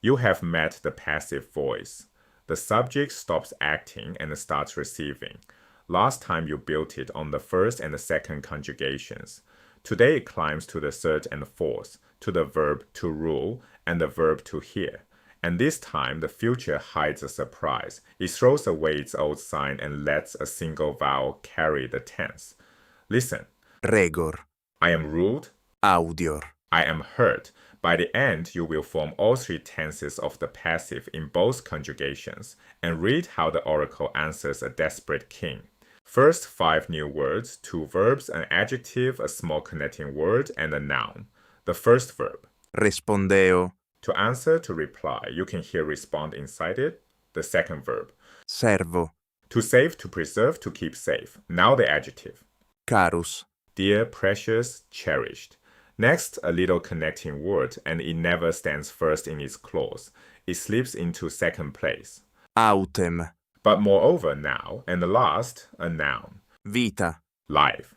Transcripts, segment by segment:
You have met the passive voice. The subject stops acting and starts receiving. Last time you built it on the first and the second conjugations. Today it climbs to the third and fourth, to the verb to rule and the verb to hear. And this time the future hides a surprise. It throws away its old sign and lets a single vowel carry the tense. Listen. Regor. I am ruled. Audior. I am heard. By the end, you will form all three tenses of the passive in both conjugations and read how the oracle answers a desperate king. First 5 new words, 2 verbs, an adjective, a small connecting word, and a noun. The first verb. Respondeo. To answer, to reply, you can hear respond inside it. The second verb. Servo. To save, to preserve, to keep safe. Now the adjective. Carus. Dear, precious, cherished. Next, a little connecting word, and it never stands first in its clause. It slips into second place. Autem. But moreover now, and the last, a noun. Vita. Life.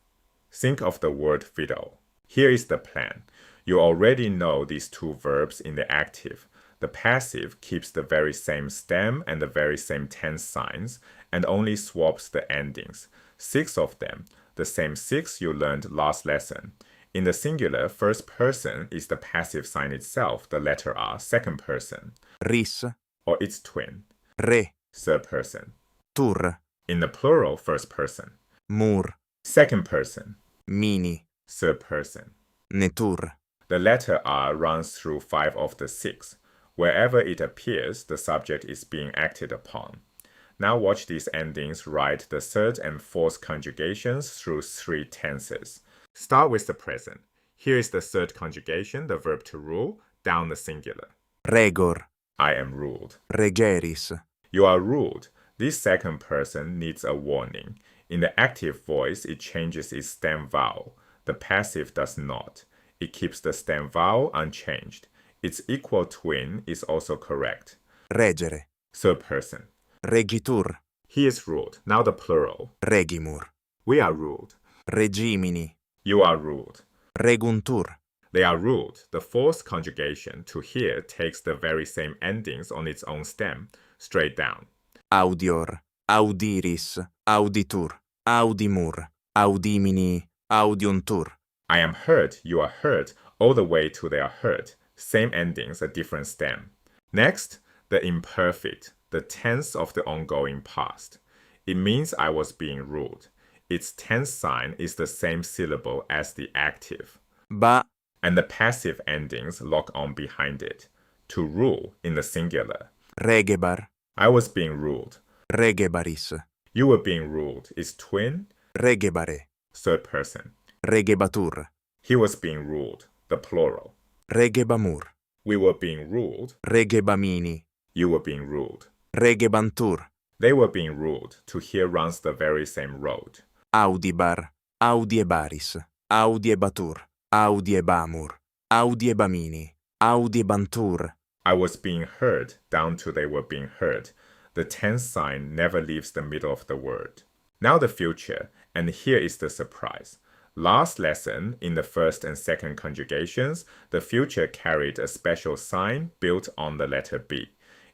Think of the word vital. Here is the plan. You already know these 2 verbs in the active. The passive keeps the very same stem and the very same tense signs, and only swaps the endings. 6 of them, the same 6 you learned last lesson. In the singular, first person is the passive sign itself, the letter R, second person. Ris. Or its twin. Re. Third person. Tur. In the plural, first person. Mur. Second person. Mini. Third person. Netur. The letter R runs through 5 of the 6. Wherever it appears, the subject is being acted upon. Now watch these endings write the third and fourth conjugations through 3 tenses. Start with the present. Here is the third conjugation, the verb to rule, down the singular. Regor. I am ruled. Regeris. You are ruled. This second person needs a warning. In the active voice, it changes its stem vowel. The passive does not. It keeps the stem vowel unchanged. Its equal twin is also correct. Regere. Third person. Regitur. He is ruled. Now the plural. Regimur. We are ruled. Regimini. You are ruled. Reguntur. They are ruled. The fourth conjugation, to hear, takes the very same endings on its own stem, straight down. Audior. Audiris. Auditur. Audimur. Audimini. Audiuntur. I am heard, you are heard, all the way to they are heard. Same endings, a different stem. Next, the imperfect, the tense of the ongoing past. It means I was being ruled. Its tense sign is the same syllable as the active. Ba. And the passive endings lock on behind it. To rule in the singular. Regebar. I was being ruled. Regebaris. You were being ruled. Its twin. Regebare. Third person. Regebatur. He was being ruled. The plural. Regebamur. We were being ruled. Regebamini. You were being ruled. Regebantur. They were being ruled. To here runs the very same road. Audibar. Audiebaris. Audiebatur. Audiebamur. Audiebamini. Audiebantur. I was being heard down to they were being heard. The tense sign never leaves the middle of the word. Now the future, and here is the surprise. Last lesson, in the first and second conjugations, the future carried a special sign built on the letter B.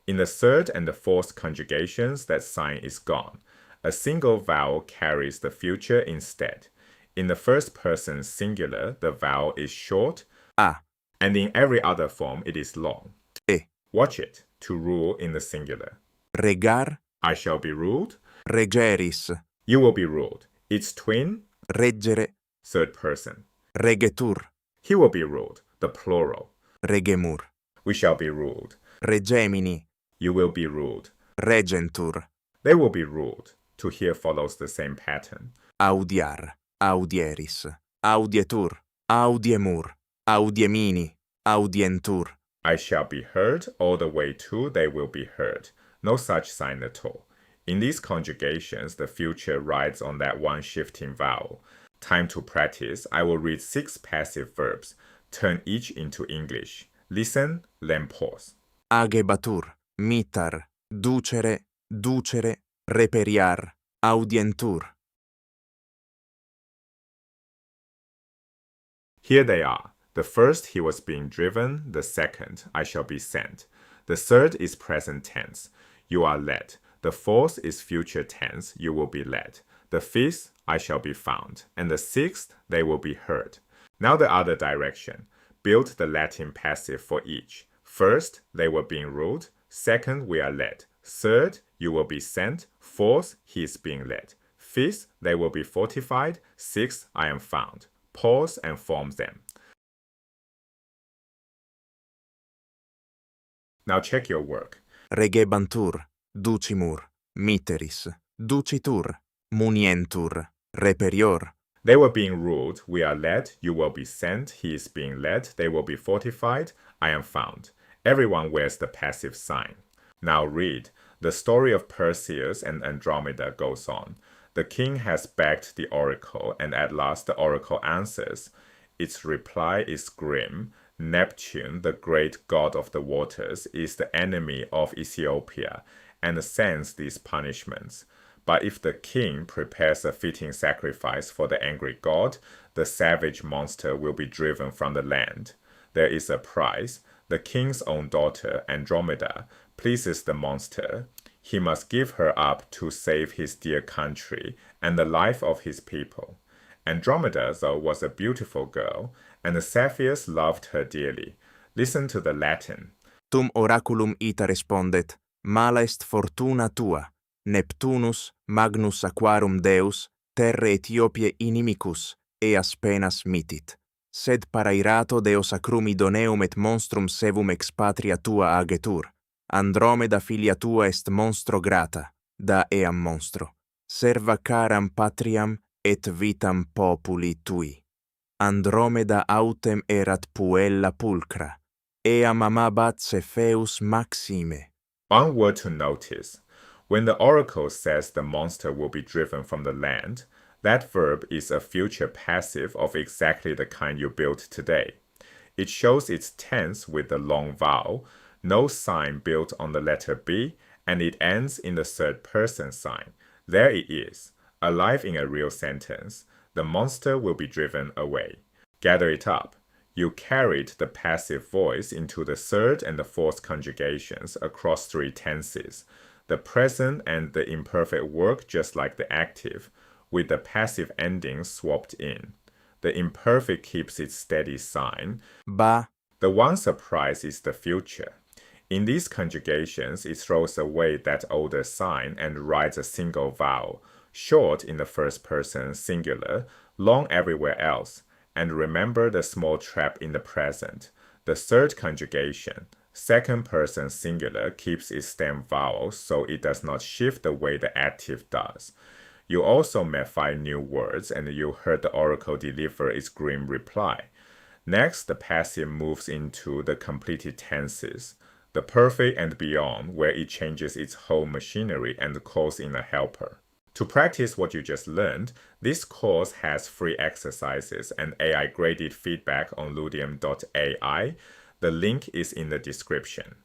In the third and the fourth conjugations, that sign is gone. A single vowel carries the future instead. In the first person singular, the vowel is short, A. And in every other form, it is long. E. Watch it, to rule in the singular. Regar. I shall be ruled. Regeris. You will be ruled. Its twin. Reggere. Third person. Regetur. He will be ruled. The plural. Regemur. We shall be ruled. Regemini. You will be ruled. Regentur. They will be ruled. To here follows the same pattern. Audiar. Audieris. Audietur. Audiemur. Audiemini. Audientur. I shall be heard all the way to they will be heard. No such sign at all. In these conjugations, the future rides on that one shifting vowel. Time to practice. I will read 6 passive verbs. Turn each into English. Listen, then pause. Agebatur. Mitar. Ducere. Ducere. Reperiar. Audientur. Here they are. The first, he was being driven. The second, I shall be sent. The third is present tense. You are led. The fourth is future tense. You will be led. The fifth, I shall be found. And the sixth, they will be heard. Now the other direction. Build the Latin passive for each. First, they were being ruled. Second, we are led. Third, you will be sent. Fourth, he is being led. Fifth, they will be fortified. Sixth, I am found. Pause and form them. Now check your work. Regebantur, ducimur, miteris, ducitur, munientur, reperior. They were being ruled. We are led. You will be sent. He is being led. They will be fortified. I am found. Everyone wears the passive sign. Now read. The story of Perseus and Andromeda goes on. The king has begged the oracle, and at last the oracle answers. Its reply is grim. Neptune, the great god of the waters, is the enemy of Ethiopia and sends these punishments. But if the king prepares a fitting sacrifice for the angry god, the savage monster will be driven from the land. There is a price. The king's own daughter, Andromeda, pleases the monster. He must give her up to save his dear country and the life of his people. Andromeda, though, was a beautiful girl, and Cepheus loved her dearly. Listen to the Latin. Tum oraculum ita respondet, mala est fortuna tua, Neptunus, magnus aquarum deus, terre Ethiopiae inimicus, eas penas mitit. Sed parairato Deo sacrum idoneum et monstrum sevum ex patria tua agetur. Andromeda filia tua est monstro grata, da eam monstro. Serva caram patriam et vitam populi tui. Andromeda autem erat puella pulcra. Eam amabat Cepheus maxime. One word to notice. When the oracle says the monster will be driven from the land, that verb is a future passive of exactly the kind you built today. It shows its tense with the long vowel, no sign built on the letter B, and it ends in the third person sign. There it is, alive in a real sentence. The monster will be driven away. Gather it up. You carried the passive voice into the third and the fourth conjugations across 3 tenses. The present and the imperfect work just like the active, with the passive ending swapped in. The imperfect keeps its steady sign. Ba. The one surprise is the future. In these conjugations, it throws away that older sign and writes a single vowel, short in the first person singular, long everywhere else. And remember the small trap in the present. The third conjugation, second person singular, keeps its stem vowel so it does not shift the way the active does. You also met 5 new words, and you heard the oracle deliver its grim reply. Next, the passive moves into the completed tenses, the perfect and beyond, where it changes its whole machinery and calls in a helper. To practice what you just learned, this course has free exercises and AI-graded feedback on ludium.ai. The link is in the description.